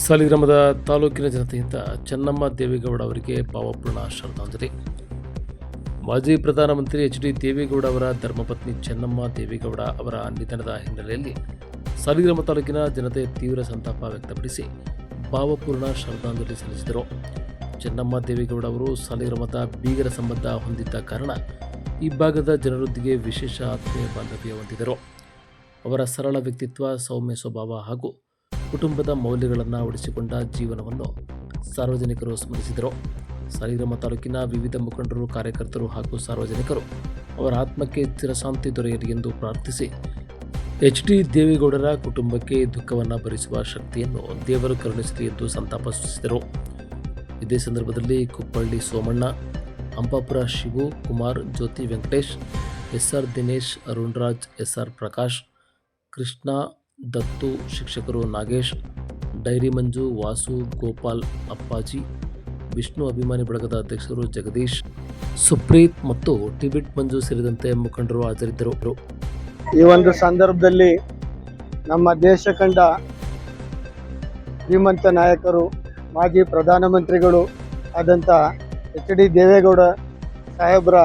ಸಾಲಿಗ್ರಾಮದ ತಾಲೂಕಿನ ಜನತೆಯಿಂದ ಚೆನ್ನಮ್ಮ ದೇವೇಗೌಡ ಅವರಿಗೆ ಭಾವಪೂರ್ಣ ಶ್ರದ್ಧಾಂಜಲಿ. ಮಾಜಿ ಪ್ರಧಾನಮಂತ್ರಿ ಎಚ್.ಡಿ. ದೇವೇಗೌಡ ಅವರ ಧರ್ಮಪತ್ನಿ ಚೆನ್ನಮ್ಮ ದೇವೇಗೌಡ ಅವರ ನಿಧನದ ಹಿನ್ನೆಲೆಯಲ್ಲಿ ಸಾಲಿಗ್ರಾಮ ತಾಲೂಕಿನ ಜನತೆ ತೀವ್ರ ಸಂತಾಪ ವ್ಯಕ್ತಪಡಿಸಿ ಭಾವಪೂರ್ಣ ಶ್ರದ್ಧಾಂಜಲಿ ಸಲ್ಲಿಸಿದರು. ಚೆನ್ನಮ್ಮ ದೇವೇಗೌಡ ಅವರು ಸಾಲಿಗ್ರಾಮದ ಬೀಗರ ಸಂಬಂಧ ಹೊಂದಿದ್ದ ಕಾರಣ ಈ ಭಾಗದ ಜನರೊಂದಿಗೆ ವಿಶೇಷ ಆತ್ಮೀಯ ಬಾಂಧವ್ಯ ಹೊಂದಿದರು. ಅವರ ಸರಳ ವ್ಯಕ್ತಿತ್ವ, ಸೌಮ್ಯ ಸ್ವಭಾವ ಹಾಗೂ ಕುಟುಂಬದ ಮೌಲ್ಯಗಳನ್ನು ಉಳಿಸಿಕೊಂಡ ಜೀವನವನ್ನು ಸಾರ್ವಜನಿಕರು ಸ್ಮರಿಸಿದರು. ಸಾಲಿಗ್ರಾಮ ತಾಲೂಕಿನ ವಿವಿಧ ಮುಖಂಡರು, ಕಾರ್ಯಕರ್ತರು ಹಾಗೂ ಸಾರ್ವಜನಿಕರು ಅವರ ಆತ್ಮಕ್ಕೆ ಚಿರಶಾಂತಿ ದೊರೆಯಲಿ ಎಂದು ಪ್ರಾರ್ಥಿಸಿ ಎಚ್.ಡಿ. ದೇವೇಗೌಡರ ಕುಟುಂಬಕ್ಕೆ ದುಃಖವನ್ನು ಭರಿಸುವ ಶಕ್ತಿಯನ್ನು ದೇವರು ಕರುಣಿಸಲಿ ಎಂದು ಸಂತಾಪ ಸೂಚಿಸಿದರು. ಇದೇ ಸಂದರ್ಭದಲ್ಲಿ ಕುಪ್ಪಳ್ಳಿ ಸೋಮಣ್ಣ, ಅಂಪಾಪುರ ಶಿವು ಕುಮಾರ್, ಜ್ಯೋತಿ ವೆಂಕಟೇಶ್, ಎಸ್.ಆರ್. ದಿನೇಶ್, ಅರುಣ್ ರಾಜ್, ಎಸ್.ಆರ್. ಪ್ರಕಾಶ್, ಕೃಷ್ಣ, ದತ್ತು, ಶಿಕ್ಷಕರು ನಾಗೇಶ್, ಡೈರಿ ಮಂಜು, ವಾಸು, ಗೋಪಾಲ್, ಅಪ್ಪಾಜಿ, ವಿಷ್ಣು ಅಭಿಮಾನಿ ಬಳಗದ ಅಧ್ಯಕ್ಷರು ಜಗದೀಶ್, ಸುಪ್ರೀತ್ ಮತ್ತು ಟಿಬಿಟ್ ಮಂಜು ಸೇರಿದಂತೆ ಮುಖಂಡರು ಹಾಜರಿದ್ದರು. ಈ ಒಂದು ಸಂದರ್ಭದಲ್ಲಿ ನಮ್ಮ ದೇಶ ಕಂಡ ಶ್ರೀಮಂತ ನಾಯಕರು, ಮಾಜಿ ಪ್ರಧಾನಮಂತ್ರಿಗಳು ಆದಂಥ ಎಚ್.ಡಿ. ದೇವೇಗೌಡ ಸಾಹೇಬರ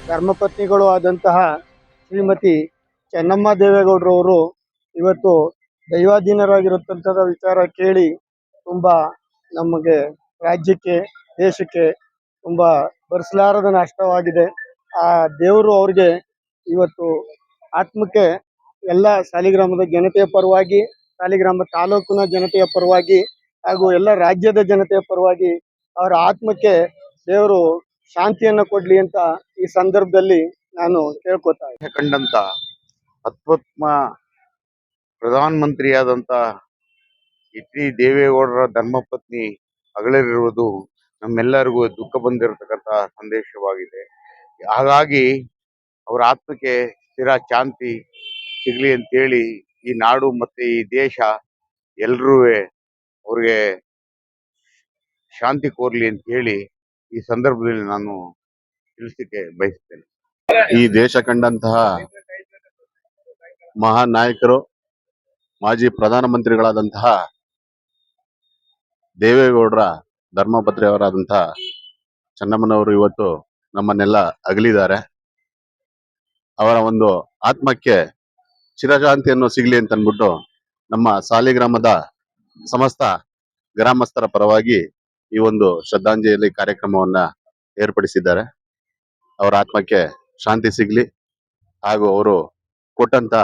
ಧರ್ಮಪತ್ನಿಗಳು ಆದಂತಹ ಶ್ರೀಮತಿ ಚೆನ್ನಮ್ಮ ದೇವೇಗೌಡರವರು ಇವತ್ತು ದೈವಾಧೀನರಾಗಿರುತ್ತಂಥ ವಿಚಾರ ಕೇಳಿ ತುಂಬ ನಮಗೆ ರಾಜ್ಯಕ್ಕೆ, ದೇಶಕ್ಕೆ ತುಂಬ ಭರಿಸಲಾರದ ನಷ್ಟವಾಗಿದೆ. ಆ ದೇವರು ಅವ್ರಿಗೆ ಇವತ್ತು ಆತ್ಮಕ್ಕೆ ಎಲ್ಲ ಸಾಲಿಗ್ರಾಮದ ಜನತೆಯ ಪರವಾಗಿ, ಸಾಲಿಗ್ರಾಮ ತಾಲೂಕಿನ ಜನತೆಯ ಪರವಾಗಿ ಹಾಗೂ ಎಲ್ಲ ರಾಜ್ಯದ ಜನತೆಯ ಪರವಾಗಿ ಅವರ ಆತ್ಮಕ್ಕೆ ದೇವರು ಶಾಂತಿಯನ್ನು ಕೊಡ್ಲಿ ಅಂತ ಈ ಸಂದರ್ಭದಲ್ಲಿ ನಾನು ಕೇಳ್ಕೊತಾ ಇದ್ದೀನಿ. ಕಂಡಂತ ಅತ್ಯುತ್ತಮ ಪ್ರಧಾನಮಂತ್ರಿಯಾದಂಥ ಎಚ್.ಡಿ. ದೇವೇಗೌಡರ ಧರ್ಮಪತ್ನಿ ಅಗಲಿರುವುದು ನಮ್ಮೆಲ್ಲರಿಗೂ ದುಃಖ ಬಂದಿರತಕ್ಕಂಥ ಸಂದೇಶವಾಗಿದೆ. ಹಾಗಾಗಿ ಅವರ ಆತ್ಮಕ್ಕೆ ಸ್ಥಿರ ಶಾಂತಿ ಸಿಗಲಿ ಅಂತೇಳಿ ಈ ನಾಡು ಮತ್ತು ಈ ದೇಶ ಎಲ್ಲರೂ ಅವ್ರಿಗೆ ಶಾಂತಿ ಕೋರ್ಲಿ ಅಂತ ಹೇಳಿ ಈ ಸಂದರ್ಭದಲ್ಲಿ ನಾನು ತಿಳಿಸಲಿಕ್ಕೆ ಬಯಸ್ತೇನೆ. ಈ ದೇಶ ಕಂಡಂತಹ ಮಹಾನ್ ನಾಯಕರು, ಮಾಜಿ ಪ್ರಧಾನಮಂತ್ರಿಗಳಾದಂತಹ ದೇವೇಗೌಡರ ಧರ್ಮಪತ್ನಿಯವರಾದಂತಹ ಚೆನ್ನಮ್ಮನವರು ಇವತ್ತು ನಮ್ಮನ್ನೆಲ್ಲ ಅಗಲಿದ್ದಾರೆ. ಅವರ ಒಂದು ಆತ್ಮಕ್ಕೆ ಚಿರಶಾಂತಿಯನ್ನು ಸಿಗಲಿ ಅಂತ ಅಂದ್ಬಿಟ್ಟು ನಮ್ಮ ಸಾಲಿಗ್ರಾಮದ ಸಮಸ್ತ ಗ್ರಾಮಸ್ಥರ ಪರವಾಗಿ ಈ ಒಂದು ಶ್ರದ್ಧಾಂಜಲಿ ಕಾರ್ಯಕ್ರಮವನ್ನ ಏರ್ಪಡಿಸಿದ್ದಾರೆ. ಅವರ ಆತ್ಮಕ್ಕೆ ಶಾಂತಿ ಸಿಗ್ಲಿ ಹಾಗೂ ಅವರು ಕೊಟ್ಟಂತ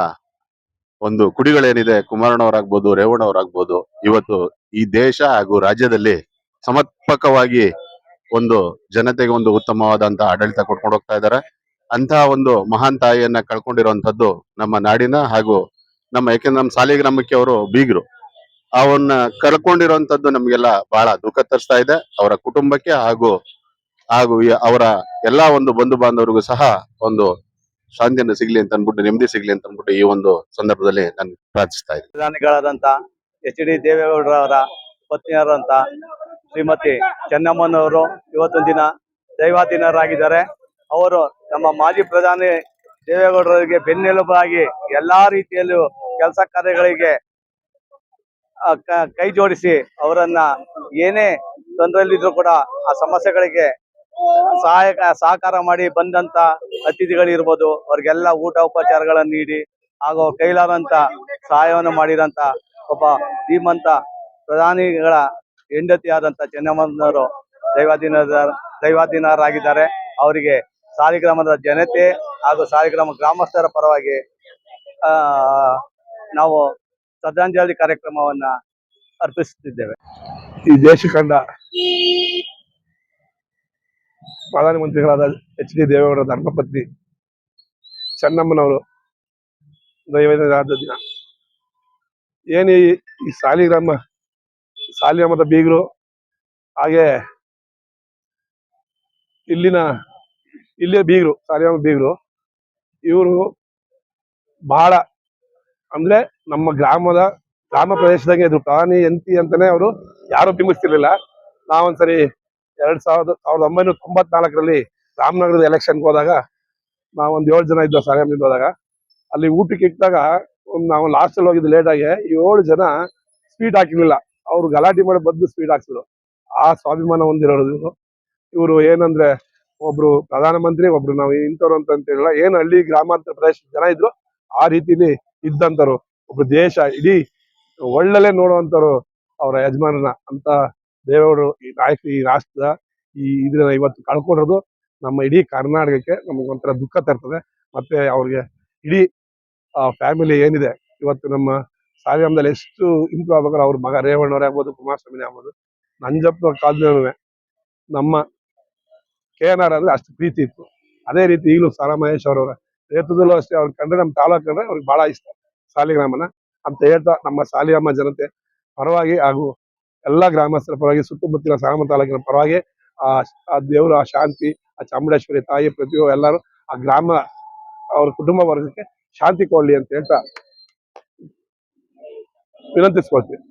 ಒಂದು ಕುಡಿಗಳೇನಿದೆ, ಕುಮಾರಣ್ಣವರಾಗ್ಬೋದು, ರೇವಣ್ಣವರಾಗ್ಬೋದು, ಇವತ್ತು ಈ ದೇಶ ಹಾಗೂ ರಾಜ್ಯದಲ್ಲಿ ಸಮರ್ಪಕವಾಗಿ ಒಂದು ಜನತೆಗೆ ಒಂದು ಉತ್ತಮವಾದಂತ ಆಡಳಿತ ಕೊಡ್ಕೊಂಡು ಹೋಗ್ತಾ ಇದ್ದಾರೆ. ಅಂತಹ ಒಂದು ಮಹಾನ್ ತಾಯಿಯನ್ನ ಕಳ್ಕೊಂಡಿರುವಂತದ್ದು ನಮ್ಮ ನಾಡಿನ ಹಾಗೂ ಯಾಕೆಂದ್ರೆ ನಮ್ಮ ಸಾಲಿಗ್ರಾಮಕ್ಕೆ ಅವರು ಬೀಗರು, ಅವನ್ನ ಕಳ್ಕೊಂಡಿರುವಂತದ್ದು ನಮ್ಗೆಲ್ಲ ಬಹಳ ದುಃಖ ತರಿಸ್ತಾ ಇದೆ. ಅವರ ಕುಟುಂಬಕ್ಕೆ ಹಾಗೂ ಅವರ ಎಲ್ಲಾ ಒಂದು ಬಂಧು ಬಾಂಧವರಿಗೂ ಸಹ ಒಂದು ಶಾಂತಿಯನ್ನು ಸಿಗ್ಲಿ ಅಂತ ಅನ್ಬಿಟ್ಟು, ನೆಮ್ಮದಿ ಸಿಗ್ಲಿ ಅಂತ ಅನ್ಬಿಟ್ಟು ಈ ಒಂದು ಸಂದರ್ಭದಲ್ಲಿ ನಾನು ಪ್ರಾರ್ಥಿಸ್ತಾ ಇದ್ದೀನಿ. ಪ್ರಧಾನಿಗಳಾದಂತ ಎಚ್.ಡಿ. ದೇವೇಗೌಡರವರ ಪತ್ನಿಯಾದಂತ ಶ್ರೀಮತಿ ಚೆನ್ನಮ್ಮನವರು ಇವತ್ತೊಂದು ದಿನ ದೈವಾಧೀನರಾಗಿದ್ದಾರೆ. ಅವರು ನಮ್ಮ ಮಾಜಿ ಪ್ರಧಾನಿ ದೇವೇಗೌಡರಿಗೆ ಬೆನ್ನೆಲುಬಾಗಿ ಎಲ್ಲಾ ರೀತಿಯಲ್ಲೂ ಕೆಲಸ ಕಾರ್ಯಗಳಿಗೆ ಕೈ ಜೋಡಿಸಿ ಅವರನ್ನ ಏನೇ ತೊಂದರೆಯಲ್ಲಿದ್ರು ಕೂಡ ಆ ಸಮಸ್ಯೆಗಳಿಗೆ ಸಹಕಾರ ಮಾಡಿ ಬಂದಂತ ಅತಿಥಿಗಳಿರ್ಬೋದು, ಅವ್ರಿಗೆಲ್ಲ ಊಟ ಉಪಚಾರಗಳನ್ನು ನೀಡಿ ಹಾಗೂ ಕೈಲಾದಂತ ಸಹಾಯವನ್ನು ಮಾಡಿದಂತ ಒಬ್ಬ ಧೀಮಂತ ಪ್ರಧಾನಿಗಳ ಹೆಂಡತಿ ಆದಂತ ಚೆನ್ನಮ್ಮನವರು ದೈವಾಧೀನರಾಗಿದ್ದಾರೆ. ಅವರಿಗೆ ಸಾಲಿಗ್ರಾಮದ ಜನತೆ ಹಾಗೂ ಸಾಲಿಗ್ರಾಮ ಗ್ರಾಮಸ್ಥರ ಪರವಾಗಿ ನಾವು ಶ್ರದ್ಧಾಂಜಲಿ ಕಾರ್ಯಕ್ರಮವನ್ನ ಅರ್ಪಿಸುತ್ತಿದ್ದೇವೆ. ಈ ದೇಶ ಕಂಡ ಪ್ರಧಾನಮಂತ್ರಿಗಳಾದ ಎಚ್.ಡಿ. ದೇವೇಗೌಡರ ಧರ್ಮಪತ್ನಿ ಚೆನ್ನಮ್ಮನವರು ದೈವಾಧೀನರಾದ ದಿನ. ಏನು ಈ ಸಾಲಿಗ್ರಾಮದ ಬೀಗರು, ಹಾಗೆ ಇಲ್ಲಿಯ ಬೀಗರು, ಸಾಲಿಗ್ರಾಮ ಬೀಗರು, ಇವರು ಬಹಳ ಅಂದ್ರೆ ನಮ್ಮ ಗ್ರಾಮ ಪ್ರದೇಶದಾಗೆ ಇದ್ರು. ಪ್ರಧಾನಿ ಎಂತಿ ಅಂತಾನೆ ಅವರು ಯಾರು ಬಿಂಬಿಸ್ತಿರ್ಲಿಲ್ಲ. ನಾವೊಂದ್ಸರಿ 1994ರಲ್ಲಿ ರಾಮನಗರದ ಎಲೆಕ್ಷನ್ಗೆ ಹೋದಾಗ ನಾವೊಂದು 7 ಜನ ಇದ್ದ ಸಾಲಿಗ್ರಾಮದಿಂದ ಹೋದಾಗ, ಅಲ್ಲಿ ಊಟಕ್ಕೆ ಇಟ್ಟಾಗ ನಾವು ಲಾಸ್ಟಲ್ಲಿ ಹೋಗಿದ್ದು ಲೇಟಾಗಿ 7 ಜನ ಸ್ವೀಟ್ ಹಾಕಿರ್ಲಿಲ್ಲ. ಅವ್ರು ಗಲಾಟೆ ಮಾಡಿ ಬದ್ದು ಸ್ಪೀಡ್ ಹಾಕ್ಸಿದ್ರು. ಆ ಸ್ವಾಭಿಮಾನ ಹೊಂದಿರೋರು ಇವರು. ಏನಂದ್ರೆ ಒಬ್ರು ಪ್ರಧಾನಮಂತ್ರಿ, ಒಬ್ರು ನಾವು ಇಂಥವ್ರು ಅಂತ ಹೇಳಿಲ್ಲ. ಏನು ಹಳ್ಳಿ ಗ್ರಾಮಾಂತರ ಪ್ರದೇಶ ಜನ ಇದ್ರು ಆ ರೀತಿಲಿ ಇದ್ದಂತರು. ಒಬ್ರು ದೇಶ ಇಡೀ ಒಳ್ಳಲ್ಲೇ ನೋಡುವಂತವ್ರು ಅವರ ಯಜಮಾನನ ಅಂತ ದೇವರು. ಈ ನಾಯಕ ಈ ರಾಷ್ಟ್ರದ ಇದನ್ನ ಇವತ್ತು ಕಳ್ಕೊಂಡಿರೋದು ನಮ್ಮ ಇಡೀ ಕರ್ನಾಟಕಕ್ಕೆ ನಮಗೆ ಒಂಥರ ದುಃಖ ತರ್ತದೆ. ಮತ್ತೆ ಅವ್ರಿಗೆ ಇಡೀ ಫ್ಯಾಮಿಲಿ ಏನಿದೆ ಇವತ್ತು ನಮ್ಮ ಸಾಲಿಗ್ರಾಮದಲ್ಲಿ ಎಷ್ಟು ಇಂಪ್ರೂವ್ ಆಗ್ಬೇಕಾದ್ರೆ ಅವ್ರ ಮಗ ರೇವಣ್ಣವರೇ ಆಗ್ಬೋದು, ಕುಮಾರಸ್ವಾಮಿನೇ ಆಗ್ಬೋದು, ನಂಜಪ್ಪನವ್ರ ಕಾಲದಲ್ಲೂ ನಮ್ಮ KNR ಅಂದ್ರೆ ಅಷ್ಟು ಪ್ರೀತಿ ಇತ್ತು. ಅದೇ ರೀತಿ ಈಗಲೂ ಸಾರಾ ಮಹೇಶ್ ಅವರವರ ನೇತೃತ್ವದಲ್ಲೂ ಅಷ್ಟೇ ಅವ್ರ ಕಂಡ್ರೆ ನಮ್ಮ ತಾಲೂಕು ಕಂಡ್ರೆ ಅವ್ರಿಗೆ ಬಹಳ ಇಷ್ಟ ಸಾಲಿಗ್ರಾಮನ ಅಂತ ಹೇಳ್ತಾ, ನಮ್ಮ ಸಾಲಿಗ್ರಾಮ ಜನತೆ ಪರವಾಗಿ ಹಾಗೂ ಎಲ್ಲಾ ಗ್ರಾಮಸ್ಥರ ಪರವಾಗಿ, ಸುತ್ತಮುತ್ತಲಿನ ಸಾಗರ ತಾಲೂಕಿನ ಪರವಾಗಿ ಆ ದೇವರು, ಆ ಶಾಂತಿ, ಆ ಚಾಮುಂಡೇಶ್ವರಿ ತಾಯಿ ಪ್ರತಿಯೊಬ್ಬರು ಎಲ್ಲರೂ ಆ ಗ್ರಾಮ ಅವ್ರ ಕುಟುಂಬ ವರ್ಗಕ್ಕೆ ಶಾಂತಿ ಕೊಡ್ಲಿ ಅಂತ ಹೇಳ್ತಾ ವಿನಂತಿಸ್ಕೊಳ್ತೀವಿ.